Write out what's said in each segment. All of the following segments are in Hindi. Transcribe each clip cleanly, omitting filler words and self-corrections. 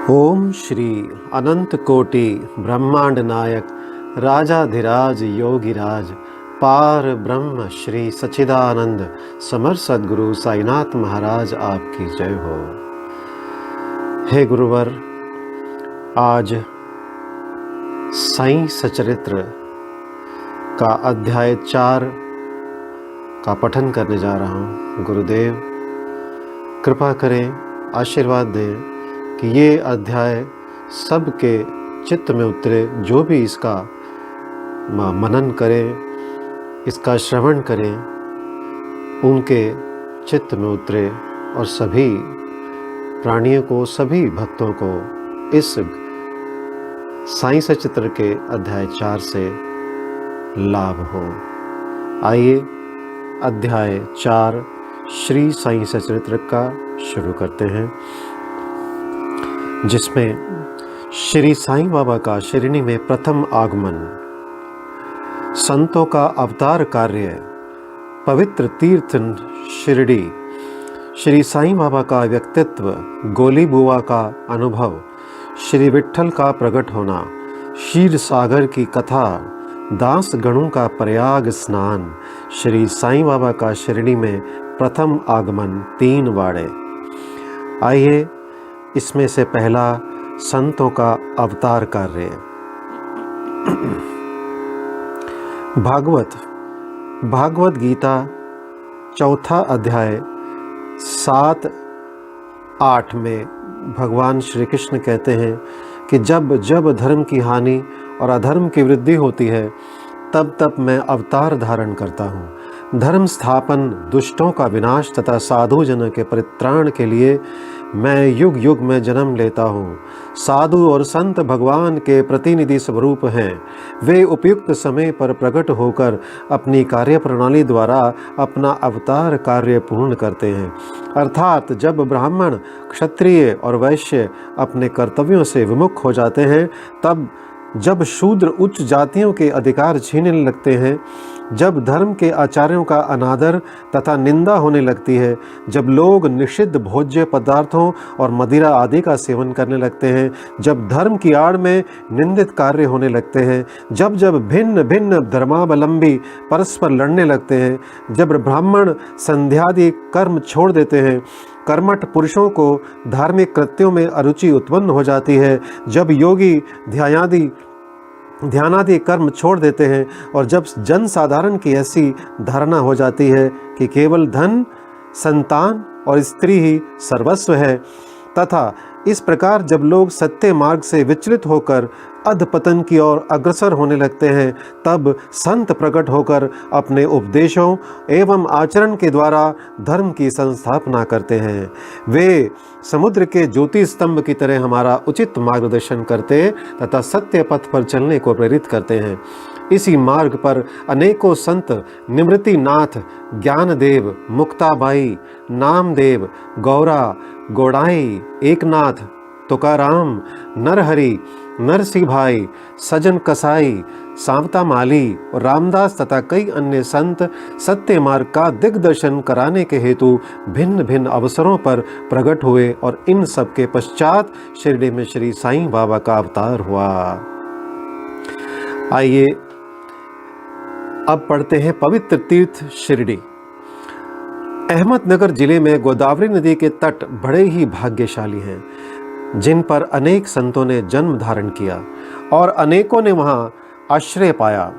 ओम श्री अनंत कोटि ब्रह्मांड नायक राजाधिराज योगिराज पार ब्रह्म श्री सच्चिदानंद समर सद्गुरु साईनाथ महाराज आपकी जय हो। हे गुरुवर, आज साईं सचरित्र का अध्याय 4 का पठन करने जा रहा हूँ। गुरुदेव कृपा करें, आशीर्वाद दें कि ये अध्याय सबके चित्त में उतरे, जो भी इसका मनन करें, इसका श्रवण करें, उनके चित्त में उतरे और सभी प्राणियों को, सभी भक्तों को इस साईं सचरित्र के अध्याय 4 से लाभ हो। आइए अध्याय 4 श्री साईं सचरित्र का शुरू करते हैं, जिसमें श्री साईं बाबा का शिरडी में प्रथम आगमन, संतों का अवतार कार्य, पवित्र तीर्थ शिरडी, श्री साईं बाबा का व्यक्तित्व, गोली बुआ का अनुभव, श्री विट्ठल का प्रकट होना, क्षीर सागर की कथा, दास गणों का प्रयाग स्नान, श्री साईं बाबा का शिरडी में प्रथम आगमन, 3 वाड़े। आइए इसमें से पहला संतों का अवतार कार्य। भागवत गीता 4 अध्याय 7-8 में भगवान श्री कृष्ण कहते हैं कि जब जब धर्म की हानि और अधर्म की वृद्धि होती है, तब तब मैं अवतार धारण करता हूँ। धर्म स्थापन, दुष्टों का विनाश तथा साधु जनों के परित्राण के लिए मैं युग युग में जन्म लेता हूँ। साधु और संत भगवान के प्रतिनिधि स्वरूप हैं। वे उपयुक्त समय पर प्रकट होकर अपनी कार्य प्रणाली द्वारा अपना अवतार कार्य पूर्ण करते हैं। अर्थात जब ब्राह्मण, क्षत्रिय और वैश्य अपने कर्तव्यों से विमुख हो जाते हैं, तब जब शूद्र उच्च जातियों के अधिकार छीनने लगते हैं, जब धर्म के आचार्यों का अनादर तथा निंदा होने लगती है, जब लोग निषिद्ध भोज्य पदार्थों और मदिरा आदि का सेवन करने लगते हैं, जब धर्म की आड़ में निंदित कार्य होने लगते हैं, जब जब भिन्न भिन्न धर्मावलंबी परस्पर लड़ने लगते हैं, जब ब्राह्मण संध्यादि कर्म छोड़ देते हैं, कर्मठ पुरुषों को धार्मिक कृत्यों में अरुचि उत्पन्न हो जाती है, जब योगी ध्यानादि कर्म छोड़ देते हैं और जब जन साधारण की ऐसी धारणा हो जाती है कि केवल धन, संतान और स्त्री ही सर्वस्व है, तथा इस प्रकार जब लोग सत्य मार्ग से विचलित होकर अधपतन की ओर अग्रसर होने लगते हैं, तब संत प्रकट होकर अपने उपदेशों एवं आचरण के द्वारा धर्म की संस्थापना करते हैं। वे समुद्र के ज्योति स्तंभ की तरह हमारा उचित मार्गदर्शन करते तथा सत्य पथ पर चलने को प्रेरित करते हैं। इसी मार्ग पर अनेकों संत निमृतिनाथ, ज्ञानदेव, मुक्ताबाई, नामदेव, गौरा, गोड़ाई, एकनाथ, तुकाराम, नरहरि, नरसिंह भाई, सजन कसाई, सांवता माली और रामदास तथा कई अन्य संत सत्य मार्ग का दिग्दर्शन कराने के हेतु भिन्न भिन्न अवसरों पर प्रकट हुए और इन सब के पश्चात शिरडी में श्री साईं बाबा का अवतार हुआ। आइए अब पढ़ते हैं पवित्र तीर्थ शिरडी। अहमदनगर जिले में गोदावरी नदी के तट बड़े ही भाग्यशाली हैं, जिन पर अनेक संतों ने जन्म धारण किया और अनेकों ने वहां आश्रय पाया।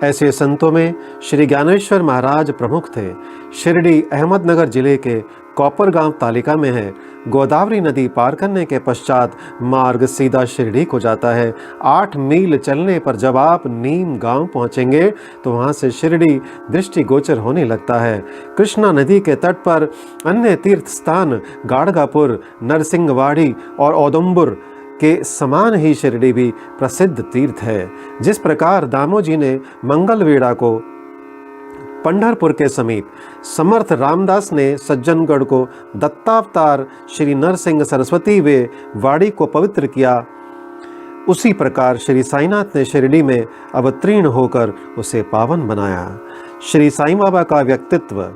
ऐसे संतों में श्री ज्ञानेश्वर महाराज प्रमुख थे। शिरडी अहमदनगर जिले के कौपरगांव तालिका में है। गोदावरी नदी पार करने के पश्चात मार्ग सीधा शिरडी को जाता है। 8 मील चलने पर जब आप नीम गांव पहुंचेंगे तो वहां से शिरडी दृष्टिगोचर होने लगता है। कृष्णा नदी के तट पर अन्य तीर्थ स्थान गाड़गापुर, नरसिंहवाड़ी और औदुंबर के समान ही शिरडी भी प्रसिद्ध तीर्थ है। जिस प्रकार दामोजी ने मंगलवेढ़ा को पंढरपुर के समीप, समर्थ रामदास ने सज्जनगढ़ को दत्तावतार श्री नरसिंह सरस्वती वे वाड़ी को पवित्र किया, उसी प्रकार श्री साईनाथ ने शिरडी में अवतीर्ण होकर उसे पावन बनाया। श्री साईं बाबा का व्यक्तित्व।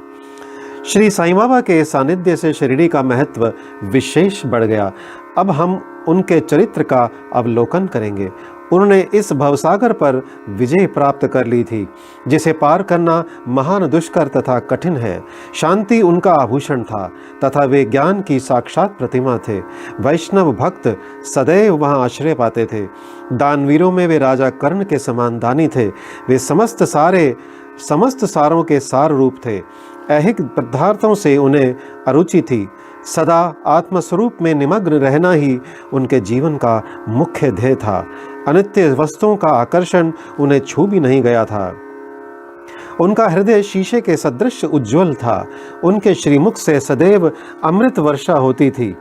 श्री साईं बाबा के सानिध्य से शिरडी का महत्व विशेष बढ़ गया। अब हम उनके चरित्र का अवलोकन करेंगे। उन्होंने इस भवसागर पर विजय प्राप्त कर ली थी जिसे पार करना महान दुष्कर तथा कठिन है। शांति उनका आभूषण था तथा वे ज्ञान की साक्षात प्रतिमा थे। वैष्णव भक्त सदैव वहां आश्रय पाते थे। दानवीरों में वे राजा कर्ण के समान दानी थे। वे समस्त सारों के सार रूप थे। ऐहिक पदार्थों से उन्हें अरुचि थी। सदा आत्मस्वरूप में निमग्न रहना ही उनके जीवन का मुख्य ध्येय था। अनित्य वस्तुओं का आकर्षण उन्हें छू भी नहीं गया था। उनका हृदय शीशे के सदृश उज्ज्वल था। उनके श्रीमुख से सदैव अमृत वर्षा होती थी।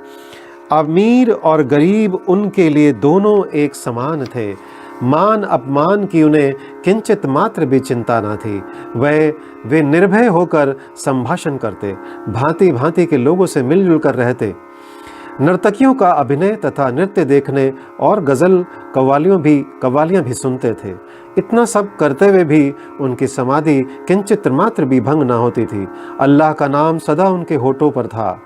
अमीर और गरीब उनके लिए दोनों एक समान थे। मान अपमान की उन्हें किंचित मात्र भी चिंता न थी। वे निर्भय होकर संभाषण करते, भांति भांति के लोगों से मिलजुल कर रहते। नर्तकियों का अभिनय तथा नृत्य देखने और गजल कव्वालियां भी सुनते थे। इतना सब करते हुए भी उनकी समाधि किंचित मात्र भी भंग न होती थी। अल्लाह का नाम सदा उनके होठों पर था।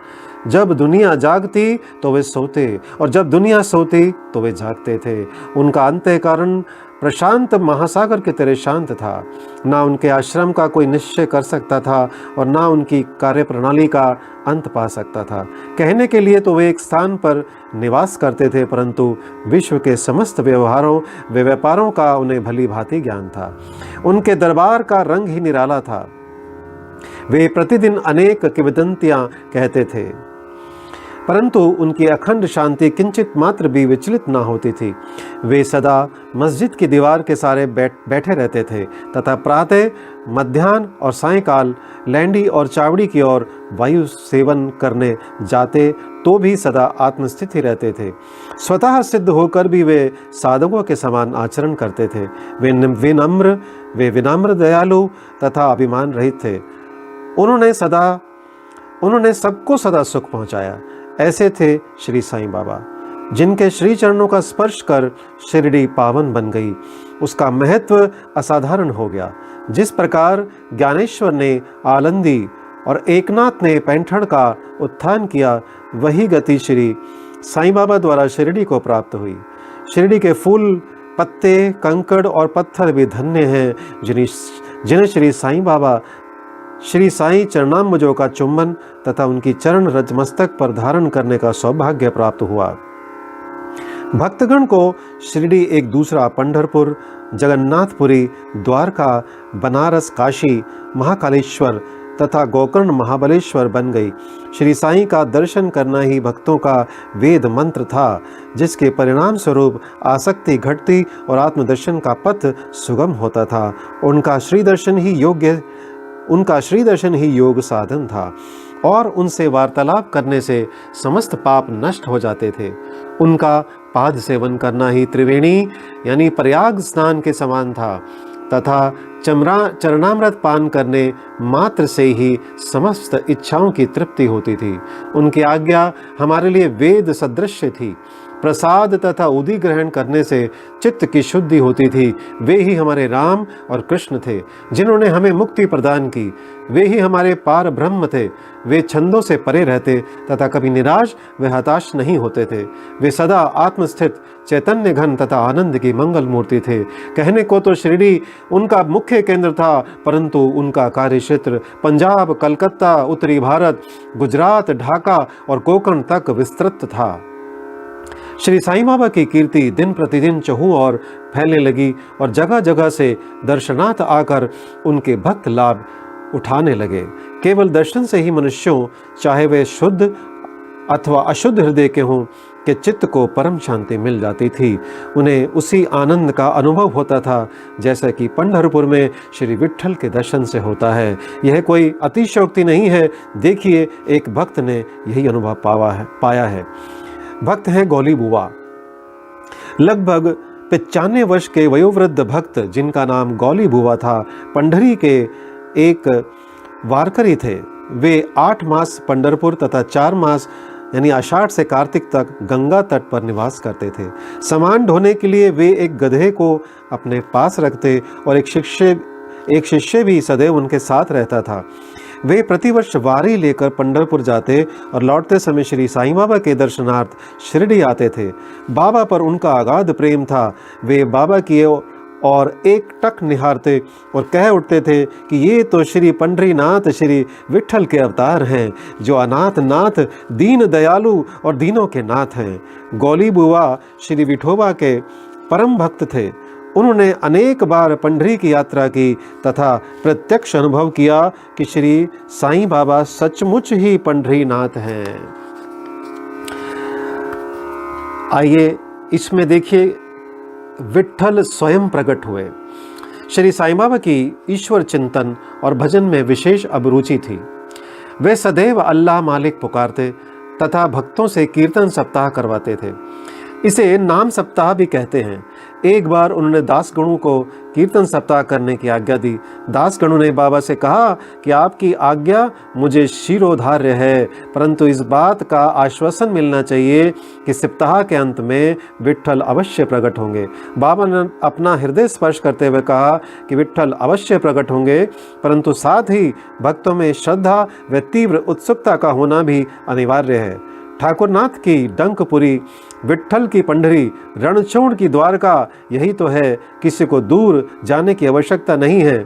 जब दुनिया जागती तो वे सोते और जब दुनिया सोती तो वे जागते थे। उनका अंतःकरण प्रशांत महासागर के तरह शांत था। ना उनके आश्रम का कोई निश्चय कर सकता था और ना उनकी कार्यप्रणाली का अंत पा सकता था। कहने के लिए तो वे एक स्थान पर निवास करते थे, परंतु विश्व के समस्त व्यापारों का उन्हें भली भांति ज्ञान था। उनके दरबार का रंग ही निराला था। वे प्रतिदिन अनेक किंवदंतियां कहते थे, परंतु उनकी अखंड शांति किंचित मात्र भी विचलित न होती थी। वे सदा मस्जिद की दीवार के सारे बैठे रहते थे तथा प्रातः, मध्याह्न और सायंकाल लैंडी और चावड़ी की ओर वायु सेवन करने जाते तो भी सदा आत्मस्थित ही रहते थे। स्वतः सिद्ध होकर भी वे साधकों के समान आचरण करते थे। वे विनम्र, दयालु तथा अभिमान रहित थे। उन्होंने सबको सदा सुख पहुंचाया। ऐसे थे श्री साईं बाबा, जिनके श्री चरणों का स्पर्श कर शिरडी पावन बन गई। उसका महत्व असाधारण हो गया। जिस प्रकार ज्ञानेश्वर ने आलंदी और एकनाथ ने पैंठण का उत्थान किया, वही गति श्री साईं बाबा द्वारा शिरडी को प्राप्त हुई। शिरडी के फूल, पत्ते, कंकड़ और पत्थर भी धन्य हैं जिन्हें श्री साईं चरणाम्बुजों का चुंबन तथा उनकी चरण रज मस्तक पर धारण करने का सौभाग्य प्राप्त हुआ। भक्तगण को शिरडी एक दूसरा पंढरपुर, जगन्नाथपुरी, द्वारका, बनारस, काशी, महाकालेश्वर तथा गोकर्ण महाबलेश्वर बन गई। श्री साईं का दर्शन करना ही भक्तों का वेद मंत्र था, जिसके परिणाम स्वरूप आसक्ति घटती और आत्मदर्शन का पथ सुगम होता था। उनका श्री दर्शन ही योग साधन था और उनसे वार्तालाप करने से समस्त पाप नष्ट हो जाते थे। उनका पाद सेवन करना ही त्रिवेणी यानी प्रयाग स्नान के समान था तथा चरणामृत पान करने मात्र से ही समस्त इच्छाओं की तृप्ति होती थी। उनकी आज्ञा हमारे लिए वेद सदृश थी। प्रसाद तथा उदी ग्रहण करने से चित्त की शुद्धि होती थी। वे ही हमारे राम और कृष्ण थे, जिन्होंने हमें मुक्ति प्रदान की। वे ही हमारे पार ब्रह्म थे। वे छंदों से परे रहते तथा कभी निराश व हताश नहीं होते थे। वे सदा आत्मस्थित, चैतन्य घन तथा आनंद की मंगल मूर्ति थे। कहने को तो शिरडी उनका मुख्य केंद्र था, परंतु उनका कार्य क्षेत्र पंजाब, कलकत्ता, उत्तरी भारत, गुजरात, ढाका और कोंकण तक विस्तृत था। श्री साईं बाबा की कीर्ति दिन प्रतिदिन चहुं और फैलने लगी और जगह जगह से दर्शनार्थ आकर उनके भक्त लाभ उठाने लगे। केवल दर्शन से ही मनुष्यों, चाहे वे शुद्ध अथवा अशुद्ध हृदय के हों, के चित्त को परम शांति मिल जाती थी। उन्हें उसी आनंद का अनुभव होता था जैसा कि पंढरपुर में श्री विट्ठल के दर्शन से होता है। यह कोई अतिशयोक्ति नहीं है। देखिए, एक भक्त ने यही अनुभव पाया है। भक्त है गौली बुआ। लगभग 95 वर्ष के वयोवृद्ध भक्त, जिनका नाम गौली बुआ था, पंढरी के एक वारकरी थे। वे 8 मास पंढरपुर तथा 4 मास यानी आषाढ़ से कार्तिक तक गंगा तट पर निवास करते थे। सामान ढोने के लिए वे एक गधे को अपने पास रखते और एक शिष्य भी सदैव उनके साथ रहता था। वे प्रतिवर्ष वारी लेकर पंढरपुर जाते और लौटते समय श्री साईं बाबा के दर्शनार्थ शिरडी आते थे। बाबा पर उनका अगाध प्रेम था। वे बाबा की और एक टक निहारते और कह उठते थे कि ये तो श्री पंढरीनाथ श्री विट्ठल के अवतार हैं, जो अनाथ नाथ दीन दयालु और दीनों के नाथ हैं। गौली बुआ श्री विठोबा के परम भक्त थे। उन्होंने अनेक बार पंढरी की यात्रा की तथा प्रत्यक्ष अनुभव किया कि श्री साईं बाबा सचमुच ही पंढरीनाथ हैं। आइए इसमें देखिए, विट्ठल स्वयं प्रकट हुए। श्री साईं बाबा की ईश्वर चिंतन और भजन में विशेष अभिरुचि थी। वे सदैव अल्लाह मालिक पुकारते तथा भक्तों से कीर्तन सप्ताह करवाते थे। इसे नाम सप्ताह भी कहते हैं। एक बार उन्होंने दासगणों को कीर्तन सप्ताह करने की आज्ञा दी। दासगणों ने बाबा से कहा कि आपकी आज्ञा मुझे शिरोधार्य है, परंतु इस बात का आश्वासन मिलना चाहिए कि सप्ताह के अंत में विट्ठल अवश्य प्रकट होंगे। बाबा ने अपना हृदय स्पर्श करते हुए कहा कि विट्ठल अवश्य प्रकट होंगे, परंतु साथ ही भक्तों में श्रद्धा व तीव्र उत्सुकता का होना भी अनिवार्य है। ठाकुरनाथ की डंकपुरी, विट्ठल की पंढरी, रणछोड़ की द्वारका, यही तो है। किसी को दूर जाने की आवश्यकता नहीं है।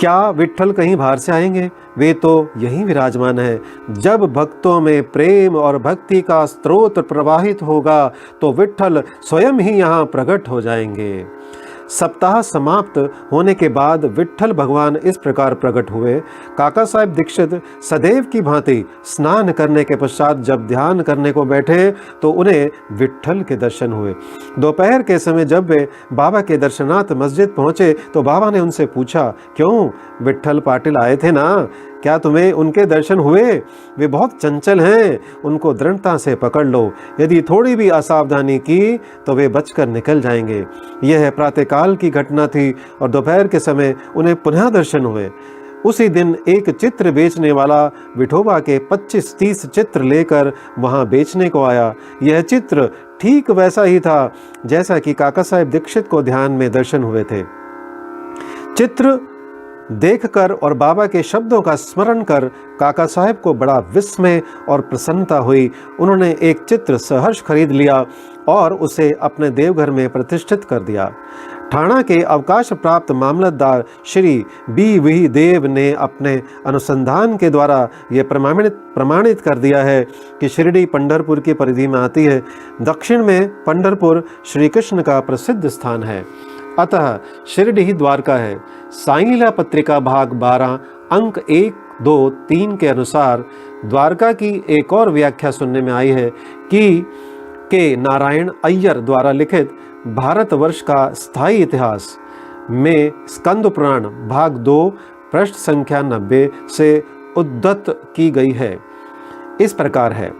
क्या विट्ठल कहीं बाहर से आएंगे? वे तो यहीं विराजमान है। जब भक्तों में प्रेम और भक्ति का स्रोत प्रवाहित होगा तो विट्ठल स्वयं ही यहाँ प्रकट हो जाएंगे। सप्ताह समाप्त होने के बाद विट्ठल भगवान इस प्रकार प्रकट हुए। काका साहेब दीक्षित सदैव की भांति स्नान करने के पश्चात जब ध्यान करने को बैठे तो उन्हें विट्ठल के दर्शन हुए। दोपहर के समय जब वे बाबा के दर्शनार्थ मस्जिद पहुंचे तो बाबा ने उनसे पूछा, क्यों विट्ठल पाटिल आए थे ना, क्या तुम्हें उनके दर्शन हुए? वे बहुत चंचल हैं, उनको दृढ़ता से पकड़ लो। यदि थोड़ी भी असावधानी की तो वे बचकर निकल जाएंगे। यह प्रातःकाल की घटना थी और दोपहर के समय उन्हें पुनः दर्शन हुए। उसी दिन एक चित्र बेचने वाला विठोबा के 25-30 चित्र लेकर वहां बेचने को आया। यह चित्र ठीक वैसा ही था जैसा कि काका साहेब दीक्षित को ध्यान में दर्शन हुए थे। चित्र देखकर और बाबा के शब्दों का स्मरण कर काका साहेब को बड़ा विस्मय और प्रसन्नता हुई। उन्होंने एक चित्र सहर्ष खरीद लिया और उसे अपने देवघर में प्रतिष्ठित कर दिया। ठाणा के अवकाश प्राप्त मामलतदार श्री बी देव ने अपने अनुसंधान के द्वारा यह प्रमाणित कर दिया है कि शिरडी पंढरपुर की परिधि में आती है। दक्षिण में पंढरपुर श्री कृष्ण का प्रसिद्ध स्थान है, अतः शिरडी ही द्वारका है। साईं लीला पत्रिका भाग 12 अंक 1, 2, 3 के अनुसार द्वारका की एक और व्याख्या सुनने में आई है कि के नारायण अय्यर द्वारा लिखित भारतवर्ष का स्थायी इतिहास में स्कंद पुराण भाग 2 पृष्ठ संख्या 90 से उद्धत की गई है। इस प्रकार है,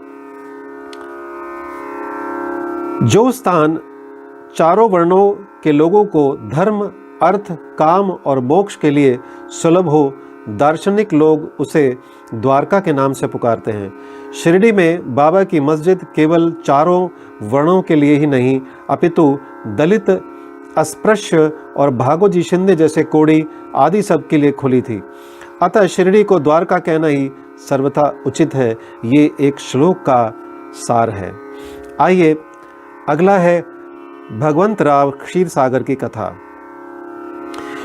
जो स्थान चारों वर्णों के लोगों को धर्म, अर्थ, काम और मोक्ष के लिए सुलभ हो, दार्शनिक लोग उसे द्वारका के नाम से पुकारते हैं। शिरडी में बाबा की मस्जिद केवल चारों वर्णों के लिए ही नहीं, अपितु दलित, अस्पृश्य और भागोजी शिंदे जैसे कोड़ी आदि सब के लिए खुली थी। अतः शिरडी को द्वारका कहना ही सर्वथा उचित है। ये एक श्लोक का सार है। आइए अगला है भगवंतराव क्षीरसागर की कथा।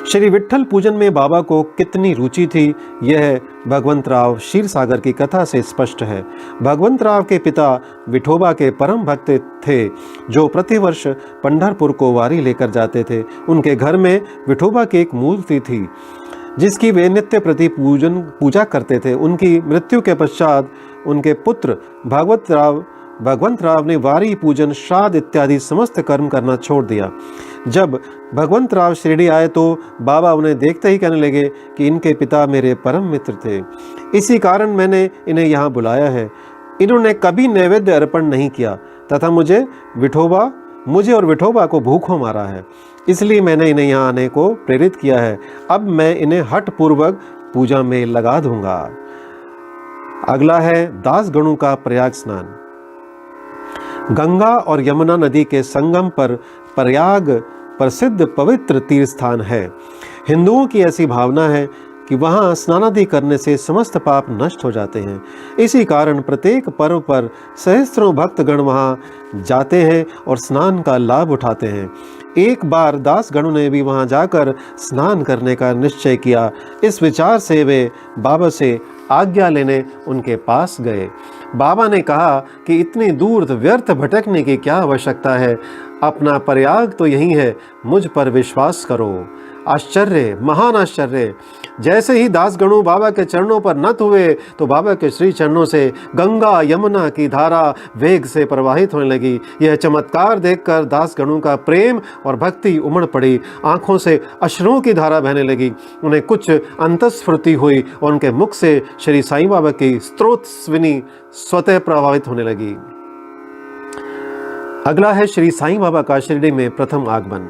श्री विट्ठल पूजन में बाबा को कितनी रुचि थी, यह भगवंतराव क्षीरसागर की कथा से स्पष्ट है। भगवंतराव के पिता विठोबा के परम भक्त थे, जो प्रतिवर्ष पंढरपुर को वारी लेकर जाते थे। उनके घर में विठोबा की एक मूर्ति थी जिसकी वे नित्य प्रति पूजा करते थे। उनकी मृत्यु के पश्चात उनके पुत्र भगवंतराव ने वारी, पूजन, श्राद्ध इत्यादि समस्त कर्म करना छोड़ दिया। जब भगवंतराव शिरडी आए तो बाबा उन्हें देखते ही कहने लगे कि इनके पिता मेरे परम मित्र थे, इसी कारण मैंने इन्हें यहाँ बुलाया है। इन्होंने कभी नैवेद्य अर्पण नहीं किया तथा मुझे और विठोबा को भूखों मारा है, इसलिए मैंने इन्हें यहाँ आने को प्रेरित किया है। अब मैं इन्हें हठ पूर्वक पूजा में लगा दूंगा। अगला है दासगणों का प्रयाग स्नान। गंगा और यमुना नदी के संगम पर प्रयाग प्रसिद्ध पवित्र तीर्थ स्थान है। हिंदुओं की ऐसी भावना है कि वहाँ स्नानादि करने से समस्त पाप नष्ट हो जाते हैं। इसी कारण प्रत्येक पर्व पर सहस्त्रों भक्तगण वहाँ जाते हैं और स्नान का लाभ उठाते हैं। एक बार दासगणों ने भी वहाँ जाकर स्नान करने का निश्चय किया। इस विचार से वे बाबा से आज्ञा लेने उनके पास गए। बाबा ने कहा कि इतनी दूर व्यर्थ भटकने की क्या आवश्यकता है, अपना प्रयाग तो यही है, मुझ पर विश्वास करो। आश्चर्य, महान आश्चर्य! जैसे ही दासगणों बाबा के चरणों पर नत हुए तो बाबा के श्री चरणों से गंगा यमुना की धारा वेग से प्रवाहित होने लगी। यह चमत्कार देखकर दासगणों का प्रेम और भक्ति उमड़ पड़ी। आंखों से अश्रुओं की धारा बहने लगी। उन्हें कुछ अंतस्फूर्ति हुई और उनके मुख से श्री साईं बाबा की स्तोत्रस्विनी स्वतः प्रभावित होने लगी। अगला है श्री साईं बाबा का शिरडी में प्रथम आगमन।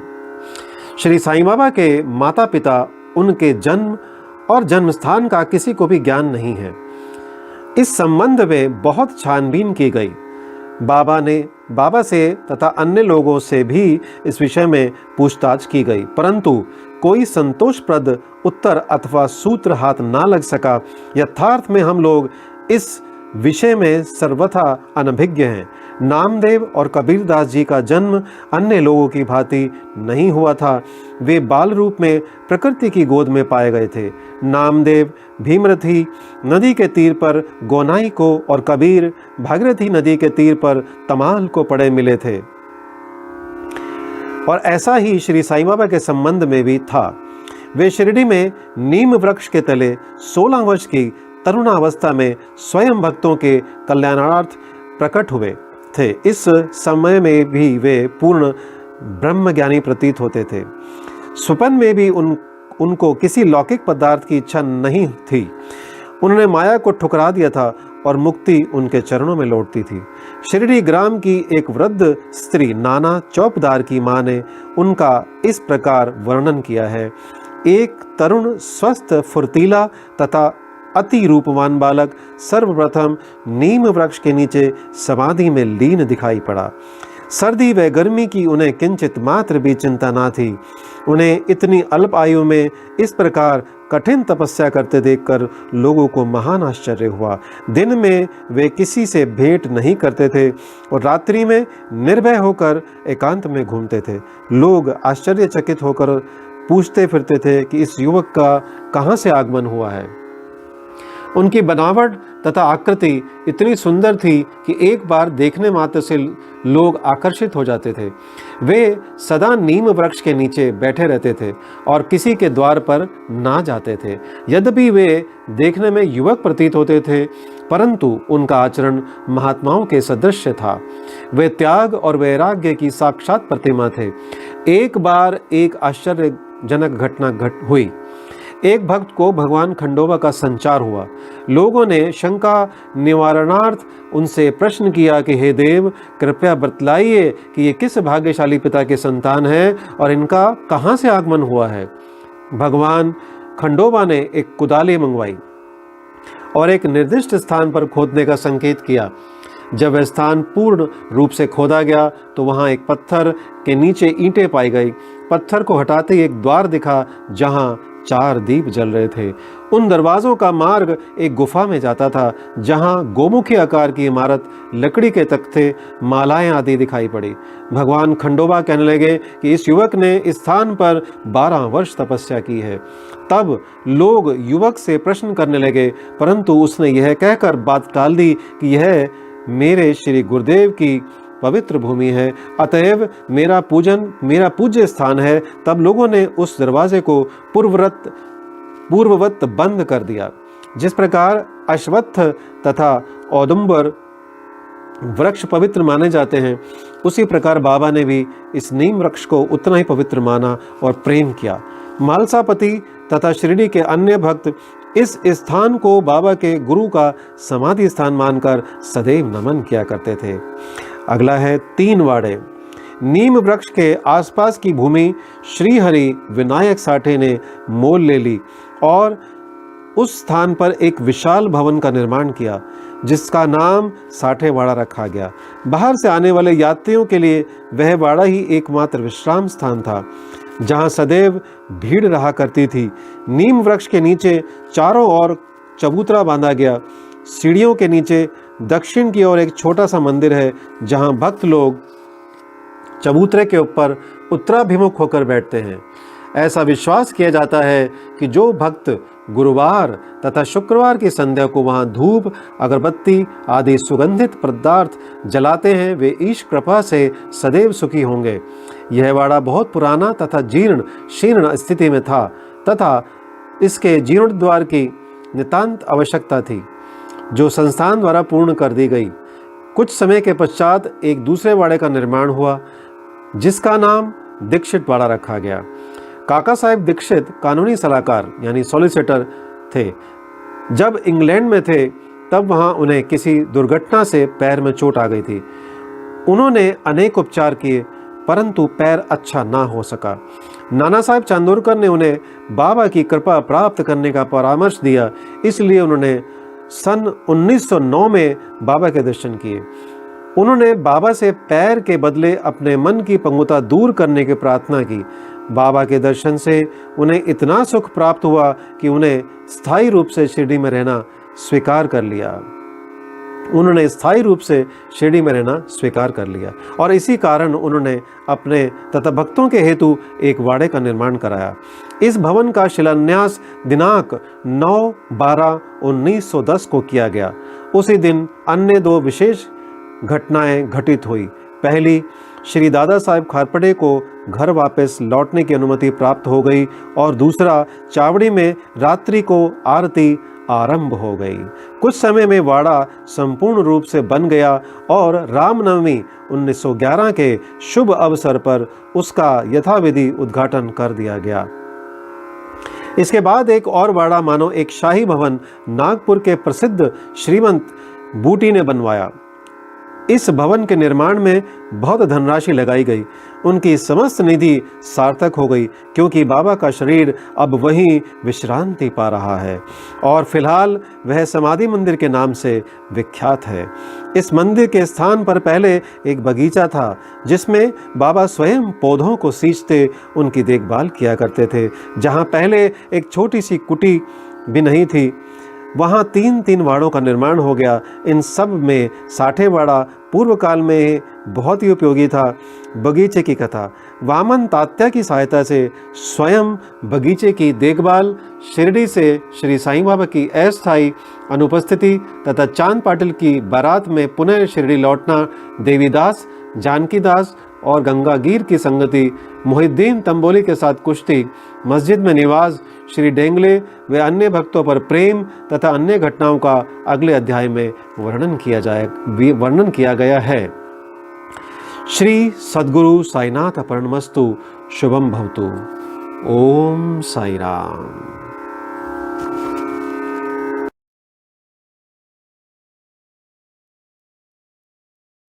श्री साईं बाबा के माता पिता, उनके जन्म और जन्म स्थान का किसी को भी ज्ञान नहीं है। इस संबंध में बहुत छानबीन की गई। बाबा से तथा अन्य लोगों से भी इस विषय में पूछताछ की गई, परंतु कोई संतोषप्रद उत्तर अथवा सूत्र हाथ ना लग सका। यथार्थ में हम लोग इस विषय में सर्वथा अनभिज्ञ हैं। नामदेव और कबीरदास जी का जन्म अन्य लोगों की भांति नहीं हुआ था। वे बाल रूप में प्रकृति की गोद में पाए गए थे। नामदेव भीमरथी नदी के तीर पर गोनाई को और कबीर भागीरथी नदी के तीर पर तमाल को पड़े मिले थे। और ऐसा ही श्री साईं बाबा के संबंध में भी था। वे शिरडी में नीम वृक्ष के तले 16 वर्ष की तरुणावस्था में स्वयं भक्तों के कल्याणार्थ प्रकट हुए थे। इस समय में भी वे पूर्ण ब्रह्मज्ञानी प्रतीत होते थे। स्वप्न में भी उनको किसी लौकिक पदार्थ की इच्छा नहीं थी। उन्होंने माया को ठुकरा दिया था और मुक्ति उनके चरणों में लौटती थी। शिरडी ग्राम की एक वृद्ध स्त्री नाना चौपदार की माँ ने उनका इस प्रकार वर्णन किया है। एक तरुण स्वस्थ फुर्तीला तथा अति रूपवान बालक सर्वप्रथम नीम वृक्ष के नीचे समाधि में लीन दिखाई पड़ा। सर्दी व गर्मी की उन्हें किंचित मात्र भी चिंता ना थी। उन्हें इतनी अल्प आयु में इस प्रकार कठिन तपस्या करते देखकर लोगों को महान आश्चर्य हुआ। दिन में वे किसी से भेंट नहीं करते थे और रात्रि में निर्भय होकर एकांत में घूमते थे। लोग आश्चर्यचकित होकर पूछते फिरते थे कि इस युवक का कहाँ से आगमन हुआ है। उनकी बनावट तथा आकृति इतनी सुंदर थी कि एक बार देखने मात्र से लोग आकर्षित हो जाते थे। वे सदा नीम वृक्ष के नीचे बैठे रहते थे और किसी के द्वार पर ना जाते थे। यद्यपि वे देखने में युवक प्रतीत होते थे, परंतु उनका आचरण महात्माओं के सदृश था। वे त्याग और वैराग्य की साक्षात प्रतिमा थे। एक बार एक आश्चर्यजनक घटना हुई। एक भक्त को भगवान खंडोबा का संचार हुआ। लोगों ने शंका निवारणार्थ उनसे प्रश्न किया कि हे देव, कृपया बतलाइए कि ये किस भाग्यशाली पिता के संतान है और इनका कहाँ से आगमन हुआ है। भगवान खंडोबा ने एक कुदाली मंगवाई और एक निर्दिष्ट स्थान पर खोदने का संकेत किया। जब वह स्थान पूर्ण रूप से खोदा गया तो वहां एक पत्थर के नीचे ईंटें पाई गई। पत्थर को हटाते ही एक द्वार दिखा जहां 4 दीप जल रहे थे। उन दरवाजों का मार्ग एक गुफा में जाता था जहां गोमुखी आकार की इमारत, लकड़ी के तख्ते, मालाएं आदि दिखाई पड़ी। भगवान खंडोबा कहने लगे कि इस युवक ने इस स्थान पर 12 वर्ष तपस्या की है। तब लोग युवक से प्रश्न करने लगे, परंतु उसने यह कहकर बात टाल दी कि यह मेरे श्री गुरुदेव की पवित्र भूमि है, अतएव मेरा पूज्य स्थान है। तब लोगों ने उस दरवाजे को पूर्ववत बंद कर दिया। जिस प्रकार अश्वत्थ तथा औदुंबर वृक्ष पवित्र माने जाते हैं, उसी प्रकार बाबा ने भी इस नीम वृक्ष को उतना ही पवित्र माना और प्रेम किया। मालसापति तथा शिरडी के अन्य भक्त इस स्थान को बाबा के गुरु का समाधि स्थान मानकर सदैव नमन किया करते थे। अगला है 3 वाड़े। नीम वृक्ष के आसपास की भूमि श्रीहरि विनायक साठे ने मोल ले ली और उस स्थान पर एक विशाल भवन का निर्माण किया, जिसका नाम साठे वाड़ा रखा गया। बाहर से आने वाले यात्रियों के लिए वह वाड़ा ही एकमात्र विश्राम स्थान था। जहाँ सदैव भीड़ रहा करती थी। नीम वृक्ष के नीचे चारों ओर चबूतरा बांधा गया। सीढ़ियों के नीचे दक्षिण की ओर एक छोटा सा मंदिर है, जहाँ भक्त लोग चबूतरे के ऊपर उत्तराभिमुख होकर बैठते हैं। ऐसा विश्वास किया जाता है कि जो भक्त गुरुवार तथा शुक्रवार की संध्या को वहां धूप, अगरबत्ती आदि सुगंधित पदार्थ जलाते हैं, वे ईश कृपा से सदैव सुखी होंगे। यह वाड़ा बहुत पुराना तथा जीर्ण शीर्ण स्थिति में था तथा इसके जीर्णोद्धार की नितांत आवश्यकता थी, जो संस्थान द्वारा पूर्ण कर दी गई। कुछ समय के पश्चात एक दूसरे वाड़े का निर्माण हुआ, जिसका नाम दीक्षित वाड़ा रखा गया। काका साहेब दीक्षित कानूनी सलाहकार यानी सॉलिसिटर थे। जब इंग्लैंड में थे तब वहां उन्हें किसी दुर्घटना से पैर में चोट आ गई थी। उन्होंने अनेक उपचार किए, परंतु पैर अच्छा ना हो सका। नाना साहब चांदोरकर ने उन्हें बाबा की कृपा प्राप्त करने का परामर्श दिया, इसलिए उन्होंने सन 1909 में बाबा के दर्शन किए। उन्होंने बाबा से पैर के बदले अपने मन की पंगुता दूर करने की प्रार्थना की। बाबा के दर्शन से उन्हें इतना सुख प्राप्त हुआ कि उन्हें स्थायी रूप से शिरडी में रहना स्वीकार कर लिया। उन्होंने स्थायी रूप से शिरडी में रहना स्वीकार कर लिया और इसी कारण उन्होंने अपने तथा भक्तों के हेतु एक वाड़े का निर्माण कराया। इस भवन का शिलान्यास दिनांक 9/12/1910 को किया गया। उसी दिन अन्य दो विशेष घटनाएं घटित हुई। पहली, श्री दादा साहेब खारपड़े को घर वापस लौटने की अनुमति प्राप्त हो गई और दूसरा, चावड़ी में रात्रि को आरती आरंभ हो गई। कुछ समय में वाड़ा संपूर्ण रूप से बन गया और रामनवमी 1911 के शुभ अवसर पर उसका यथाविधि उद्घाटन कर दिया गया। इसके बाद एक और वाड़ा मानो एक शाही भवन नागपुर के प्रसिद्ध श्रीमंत बूटी ने बनवाया। इस भवन के निर्माण में बहुत धनराशि लगाई गई। उनकी समस्त निधि सार्थक हो गई, क्योंकि बाबा का शरीर अब वहीं विश्रांति पा रहा है और फिलहाल वह समाधि मंदिर के नाम से विख्यात है। इस मंदिर के स्थान पर पहले एक बगीचा था, जिसमें बाबा स्वयं पौधों को सींचते उनकी देखभाल किया करते थे। जहाँ पहले एक छोटी सी कुटी भी नहीं थी, वहाँ 3 वाड़ों का निर्माण हो गया। इन सब में 60 वाड़ा पूर्व काल में बहुत ही उपयोगी था। बगीचे की कथा। वामन तात्या की सहायता से स्वयं बगीचे की देखभाल, शिरडी से श्री साईं बाबा की अस्थायी अनुपस्थिति तथा चांद पाटिल की बारात में पुनः शिरडी लौटना, देवीदास, जानकीदास और गंगागीर की संगति, मोहिद्दीन तंबोली के साथ कुश्ती, मस्जिद में निवास, श्री डेंगले व अन्य भक्तों पर प्रेम तथा अन्य घटनाओं का अगले अध्याय में वर्णन किया गया है। श्री सद्गुरु साईनाथ अपरणमस्तु। शुभम भवतु। ओम साई राम।